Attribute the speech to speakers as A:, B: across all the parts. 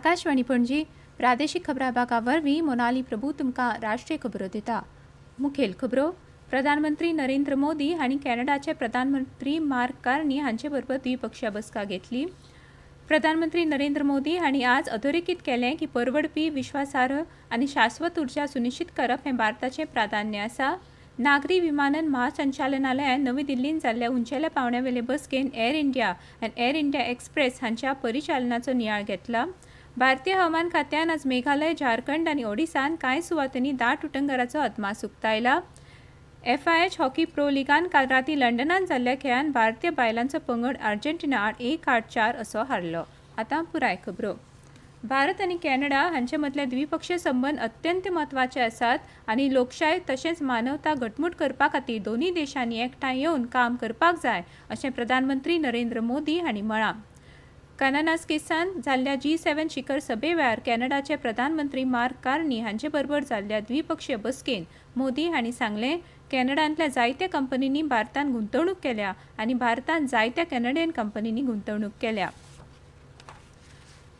A: आकाशवाणी पणजी प्रादेशीक खबरां वरवीं मोनाली प्रभू तुमकां राष्ट्रीय खबरो दिता. मुखेल खबरो. प्रधानमंत्री नरेंद्र मोदी हांणी कॅनडाचे प्रधानमंत्री मार्क कार्नी हांचे बरोबर द्विपक्षीय बसका घेतली. प्रधानमंत्री नरेंद्र मोदी हांणी आज अधोरेखित केलें की परवडपी, विश्वासार्ह आनी शाश्वत उर्जा सुनिश्चित करप हें भारताचें प्राधान्य आसा. नागरी विमानन महासंचालनालयान नवी दिल्लींत जाल्ल्या उंचेल्या पांवड्यावेले बसकेन एअर इंडिया आनी एअर इंडिया एक्सप्रेस हांच्या परिचालनाचो नियाळ घेतला. भारतीय हवामान खात्यान आज मेघालय, झारखंड आनी ओडिशान कांय सुवातांनी दाट उटंगराचो अदमास उक्तायला. FIH हॉकी प्रो लिगान काल रातीं लंडनांत जाल्ल्या खेळान भारतीय बायलांचो पंगड अर्जेंटिना आड 1-4 असो हारलो. आतां पुराय खबरो. भारत आनी कॅनडा हांचे मदले द्विपक्षीय संबंद अत्यंत म्हत्वाचे आसात आनी लोकशाय तशेंच मानवता घटमूट करपा खातीर दोनूय देशांनी एकठांय येवन काम करपाक जाय अशें प्रधानमंत्री नरेंद्र मोदी हांणी म्हळां. कानानास्केसान जाल्ल्या G7 शिखर सभे वेळार कॅनडाचे प्रधानमंत्री मार्क कार्नी हांचे बरोबर जाल्ल्या द्विपक्षीय बसकेन मोदी हांणी सांगलें, कॅनडांतल्या जायत्या कंपनींनी भारतांत गुंतवणूक केल्या आनी भारतांत जायत्या कॅनडियन कंपनींनी गुंतवणूक केल्या.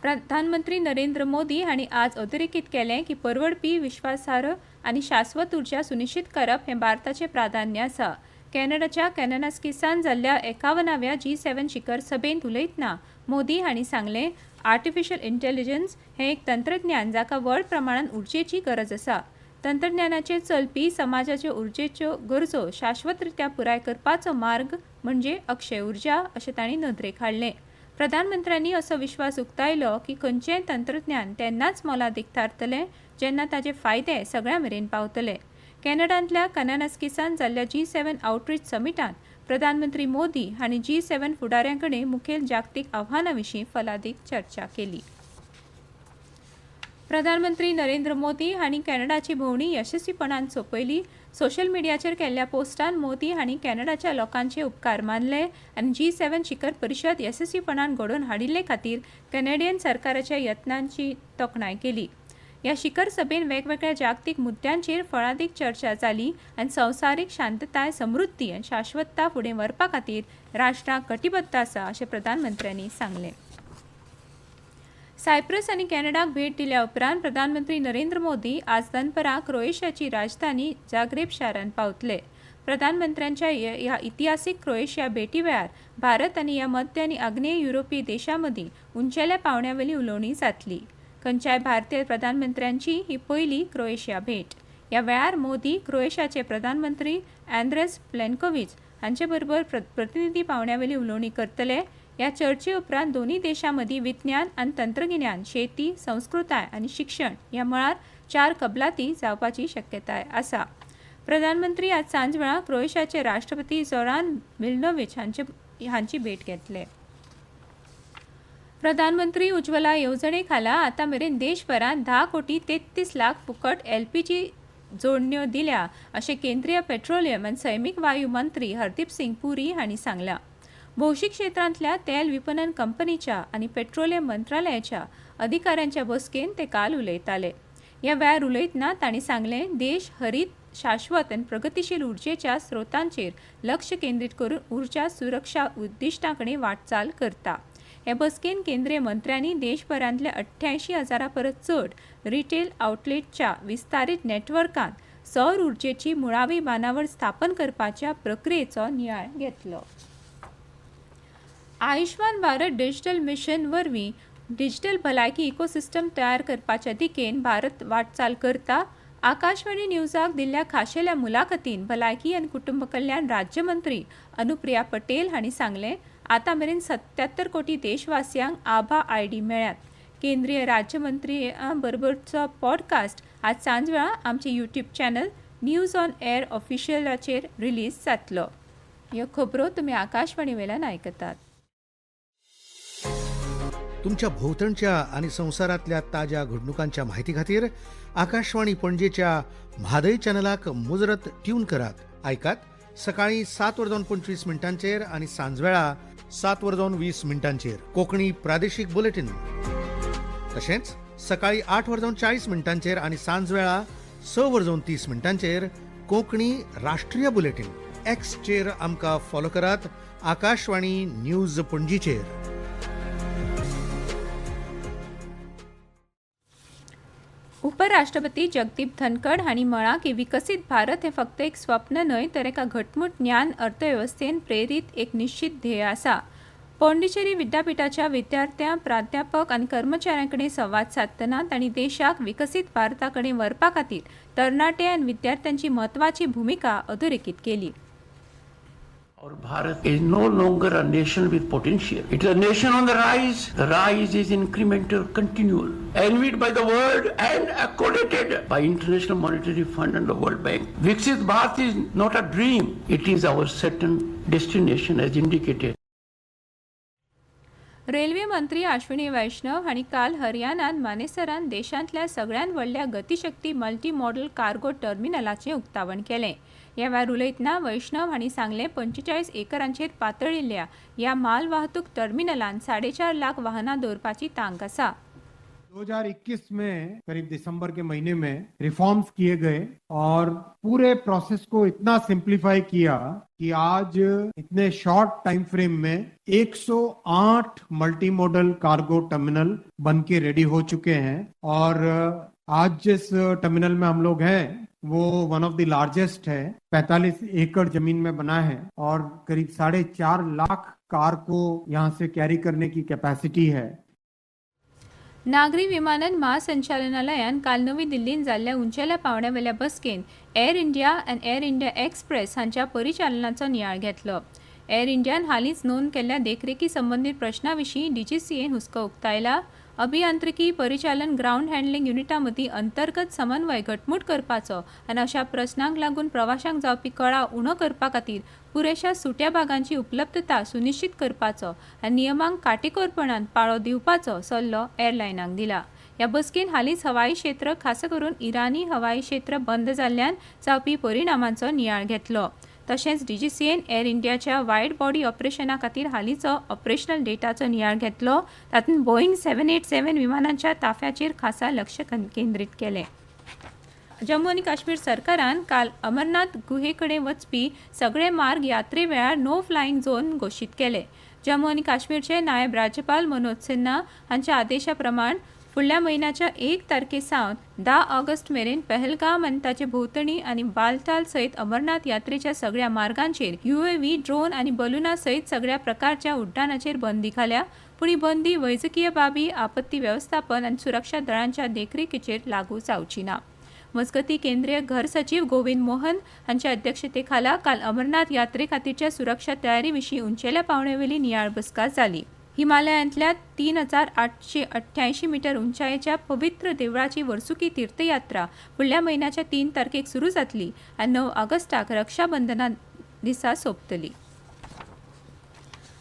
A: प्रधानमंत्री नरेंद्र मोदी हांणी आज अधोरेखित केलें की परवडपी, विश्वासार्ह आनी शाश्वत उर्जा सुनिश्चित करप हें भारताचें प्राधान्य आसा. कॅनडाच्या कानानास्केसान जाल्ल्या 51व्या G7 शिखर सभेंत उलयतना मोदी हांणी सांगलें, आर्टिफिशियल इंटेलिजन्स हें एक तंत्रज्ञान जाका व्हड प्रमाणांत उर्जेची गरज आसा. तंत्रज्ञानाचेर चलपी समाजाच्यो उर्जेच्यो गरजो शाश्वतरित्या पुराय करपाचो मार्ग म्हणजे अक्षय उर्जा अशें तांणी नदरेक हाडलें. प्रधानमंत्र्यांनी असो विश्वास उक्तायलो की खंयचेंय तंत्रज्ञान तेन्नाच मोलादीक थारतलें जेन्ना ताचे फायदे सगळ्या मेरेन पावतले. कॅनडांतल्या कानानास्केसान जाल्ल्या G7 आउटरीच समिटांत प्रधानमंत्री मोदी हांणी G7 फुडाऱ्यां कडेन मुखेल जागतीक आव्हानां विशीं फलादीक चर्चा केली. प्रधानमंत्री नरेंद्र मोदी हांणी कॅनडाची भोंवडी यशस्वीपणान सोंपयली. सोशल मिडियाचेर केल्ल्या पोस्टान मोदी हांणी कॅनडाच्या लोकांचे उपकार मानले आनी G7 शिखर परिशद यशस्वीपणान घडोवन हाडिल्ले खातीर कॅनेडियन सरकाराच्या यत्नांची तोखणाय केली. ह्या शिखर सभेन वेगवेगळ्या जागतीक मुद्द्यांचेर फळादीक चर्चा जाली आनी संवसारीक शांतताय, समृद्धी आनी शाश्वतता फुडें व्हरपा खातीर राष्ट्रां कटिबद्ध आसा अशें प्रधानमंत्र्यांनी सांगलें. सायप्रस आनी कॅनडाक भेट दिल्या उपरांत प्रधानमंत्री नरेंद्र मोदी आज दनपारां क्रोएशियाची राजधानी जाग्रेब शारांत पावतले. प्रधानमंत्र्यांच्या ह्या इतिहासीक क्रोएशिया भेटी वेळार भारत आनी ह्या मध्य आनी आग्नेय युरोपीय देशां मदीं उंचेल्या पांवड्यावेली उलोवणी जातली. खंयच्याय भारतीय प्रधानमंत्र्यांची ही पयली क्रोएशिया भेट. ह्या वेळार मोदी क्रोएशियाचे प्रधानमंत्री अँद्रेस प्लेनकोविच हांचे बरोबर प्रतिनिधी पांवड्यावेली उलोवणी करतले. ह्या चर्चे उपरांत दोनूय देशां मदीं विज्ञान आनी तंत्रगिन्यान, शेती, संस्कृताय आनी शिक्षण ह्या मळार 4 कबलाती जावपाची शक्यताय आसा. प्रधानमंत्री आज सांजवेळा क्रोएशियाचे राष्ट्रपती झोरान मिलोनोविच हांची भेट घेतले. प्रधानमंत्री उज्ज्वला येवजणे खाला आतां मेरेन देशभरांत 10,33,00,000 फुकट LPG जोडण्यो दिल्या अशें केंद्रीय पेट्रोलियम आनी सैमीक वायू मंत्री हरदीप सिंग पुरी हांणी सांगलां. भौशीक क्षेत्रांतल्या तेल विपणन कंपनीच्या आनी पेट्रोलियम मंत्रालयाच्या अधिकाऱ्यांच्या बसकेन ते काल उलयताले. ह्या वेळार उलयतना तांणी सांगलें, देश हरीत, शाश्वत आनी प्रगतीशील उर्जेच्या स्रोतांचेर लक्ष केंद्रीत करून उर्जा सुरक्षा उद्दिश्टां कडेन वाटचाल करता. हे बसकेन केंद्रीय मंत्र्यांनी देशभरांतल्या 88,000 परस चड रिटेल आउटलेटच्या विस्तारीत नेटवर्कांत सौर उर्जेची मुळावी बांदावळ स्थापन करपाच्या प्रक्रियेचो नियाळ घेतलो. आयुष्मान भारत डिजिटल मिशन वरवीं डिजिटल भलायकी इकोसिस्टम तयार करपाच्या दिकेन भारत वाटचाल करता. आकाशवाणी न्यूजाक दिल्ल्या खाशेल्या मुलाखतीन भलायकी आनी कुटुंब कल्याण राज्यमंत्री अनुप्रिया पटेल हांणी सांगलें, आतां मेरेन 77 कोटी देशवासियांक आभा ID मेळ्ळ्यात. केंद्रीय राज्यमंत्री बरोबरचो पॉडकास्ट आज सांजवेळा आमचे YouTube channel news on air ऑफिशियलाचेर रिलीज जातलो. ह्यो खबरो तुमी आकाशवाणी वेल्यान आयकतात.
B: तुमच्या भोवतणच्या आणि संवसारांतल्या ताज्या घडणुकांच्या म्हायती खातीर आकाशवाणी पणजेच्या म्हादय चॅनलाक मुजरत ट्यून करात. आयकात सकाळीं 7:25 आनी सांजवेळा 7:20 कोंकणी प्रादेशीक बुलेटिन. तशेंच सकाळीं 8:40 आनी सांजवेळा 6:30 कोंकणी राष्ट्रीय बुलेटिन. एक्सचेर आमकां फॉलो करात, आकाशवाणी न्यूज पणजीचेर.
A: उपराष्ट्रपती जगदीप धनखड हांणी म्हळां की विकसीत भारत हें फक्त एक स्वप्न न्हय तर एका घटमूट ज्ञान अर्थवेवस्थेन प्रेरीत एक निश्चित ध्येय आसा. पोंडिचेरी विद्यापीठाच्या विद्यार्थ्यां, प्राध्यापक आनी कर्मचाऱ्यां कडेन संवाद सादतना तांणी देशाक विकसीत भारता कडेन व्हरपा खातीर तरणाटे आनी विद्यार्थ्यांची म्हत्वाची भूमिका अधोरेखीत केली.
C: Our Bharat is no longer a nation with potential. It is a nation on the rise. The rise is incremental, continual, envied by the world and accredited by International Monetary Fund and the World Bank. Viksit Bharat is not a dream. It is our certain destination as indicated.
A: Railway मंत्री अश्विनी वैष्णव हांणी काल हरियाणात मानेसरान देशांतल्या सगळ्यांत व्हडल्या गतिशक्ती multi modal cargo टर्मिनलाचें उक्तावण केलें. ह्या वेळार उलयतना वैष्णव हांणी सांगलें 45 एकरांचेर पातळिल्ल्या ह्या माल वाहतूक टर्मिनलान 4.5 लाख वाहनां दवरपाची तांक आसा.
D: 2021 में करीब दिसंबर के महीने में रिफॉर्म्स किए गए और पूरे प्रोसेस को इतना सिंप्लीफाई किया कि आज इतने शॉर्ट टाइम फ्रेम में 108 मल्टी मॉडल कार्गो टर्मिनल बन के रेडी हो चुके हैं और आज जिस टर्मिनल में हम लोग हैं वो वन ऑफ द लार्जेस्ट है. 45 एकड़ जमीन में बना है और करीब 4.5 लाख कार को यहाँ से कैरी करने की कैपेसिटी है.
A: नागरी विमानन महासंचालनालयान काल नवी दिल्लीन जाल्ल्या उंचेल्या पावंड्यावेल्या बसकेन एअर इंडिया आनी एअर इंडिया एक्सप्रेस हांच्या परिचालनाचो नियाळ घेतलो. एअर इंडियान हालींच नोंद केल्ल्या देखरेखी संबंदीत प्रश्नां विशीं डीजीसीएन हुस्को उक्तायला. अभियांत्रिकी परिचालन ग्राउंड हँडलिंग युनिटा मदीं अंतर्गत समन्वय घटमूट करपाचो आनी अशा प्रस्नांक लागून प्रवाशांक जावपी कळाव उणो करपा खातीर पुरेशा सुट्या भागांची उपलब्धता सुनिश्चित करपाचो आनी नियमांक काटेकोरपणान पाळो दिवपाचो सल्लो एअरलायनांक दिला. ह्या बसकेन हालींच हवाई क्षेत्र खास करून इराणी हवाई क्षेत्र बंद जाल्ल्यान जावपी परिणामांचो नियाळ घेतलो. तशेंच डीजीसीएन एअर इंडियाच्या वायड बॉडी ऑपरेशना खातीर हालींचो ऑपरेशनल डेटाचो नियाळ घेतलो. तातूंत बोईंग 787 विमानांच्या ताफ्याचेर खासा लक्ष केंद्रीत केलें. जम्मू आनी काश्मीर सरकारान काल अमरनाथ गुहे कडेन वचपी सगळे मार्ग यात्रे वेळार नो फ्लायिंग झोन घोशीत केले. जम्मू आनी काश्मीरचे नायब राज्यपाल मनोज सिन्हा हांच्या आदेशा प्रमाण फुडल्या म्हयन्याच्या 1 तारखेसावन 10 ऑगस्ट मेरेन पहलगाम आनी ताचे भोंवतणी आनी बालटाल सयत अमरनाथ यात्रेच्या सगळ्या मार्गांचेर UAV, ड्रोन आनी बलूना सयत सगळ्या प्रकारच्या उड्डाणाचेर बंदी घाल्या. पूण ही बंदी वैजकीय बाबी, आपत्ती वेवस्थापन आनी सुरक्षा दळांच्या देखरेखीचेर लागू जावची ना. मजगतीं केंद्रीय घर सचिव गोविंद मोहन हांच्या अध्यक्षतेखाला काल अमरनाथ यात्रे खातीरच्या सुरक्षा तयारी विशीं उंचेल्या पावंड्यावेली नियाळ बसका जाली. हिमालयांतल्या 3888 मीटर उंचायेच्या पवित्र देवळाची वर्सुकी तीर्थयात्रा फुडल्या म्हयन्याच्या 3 तारखेक सुरू जातली आनी 9 ऑगस्टाक रक्षाबंधना दिसा सोंपतली.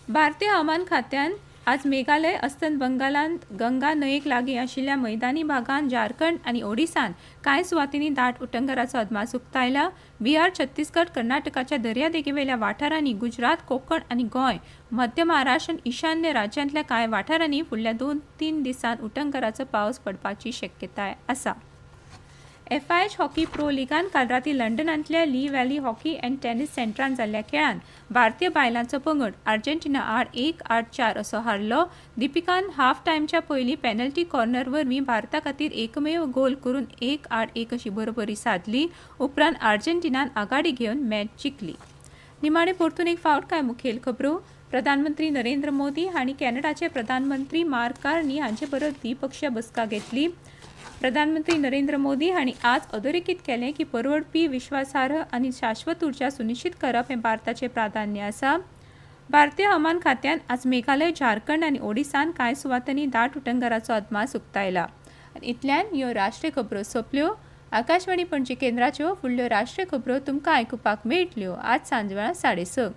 A: भारतीय हवामान खात्यान आज मेघालय, अस्तंत बंगालांत गंगा न्हंयेक लागीं आशिल्ल्या मैदानी भागांत झारखंड आनी ओडिसांत कांय सुवातींनी दाट उटंगराचो अदमास उक्तायला. बिहार, छत्तीसगड, कर्नाटकाच्या दर्यादेगेवेल्या वाठारांनी, गुजरात, कोकण आनी गोंय, मध्य महाराष्ट्र आनी ईशान्य राज्यांतल्या कांय वाठारांनी फुडल्या 2-3 दिसांत उटंगराचो पावस पडपाची शक्यताय आसा. FIH हॉकी प्रो लिगान काल राती लंडनांतल्या ली व्हॅली हॉकी अँड टेनिस सेंटरान जाल्ल्या खेळांत भारतीय बायलांचो पंगड अर्जेंटिना आड 1-8-4 असो हारलो. दीपिकान हाफ टायमच्या पयलीं पेनल्टी कॉर्नर वरवीं भारता खातीर एकमेव गोल करून 1-8-1 अशी बरोबरी साधली. उपरांत अर्जेंटिनान आघाडी घेवन मॅच जिखली. निमाणे परतून एक फावट कांय मुखेल खबरो. प्रधानमंत्री नरेंद्र मोदी हांणी कॅनडाचे प्रधानमंत्री मार्क कार्नी हांचे बरोबर द्विपक्षीय बसका घेतली. प्रधानमंत्री नरेंद्र मोदी हांणी आज अधोरेखीत केलें की परवडपी, विश्वासार्ह आनी शाश्वत उर्जा सुनिश्चित करप हें भारताचें प्राधान्य आसा. भारतीय हवामान खात्यान आज मेघालय, झारखंड आनी ओडिसांत कांय सुवातांनी दाट उटंगराचो अदमास उक्तायला. इतल्यान ह्यो राष्ट्रीय खबरो सोंपल्यो. आकाशवाणी पणजी केंद्राच्यो फुडल्यो राष्ट्रीय खबरो तुमकां आयकुपाक मेळटल्यो आज सांजवेळा 6:30.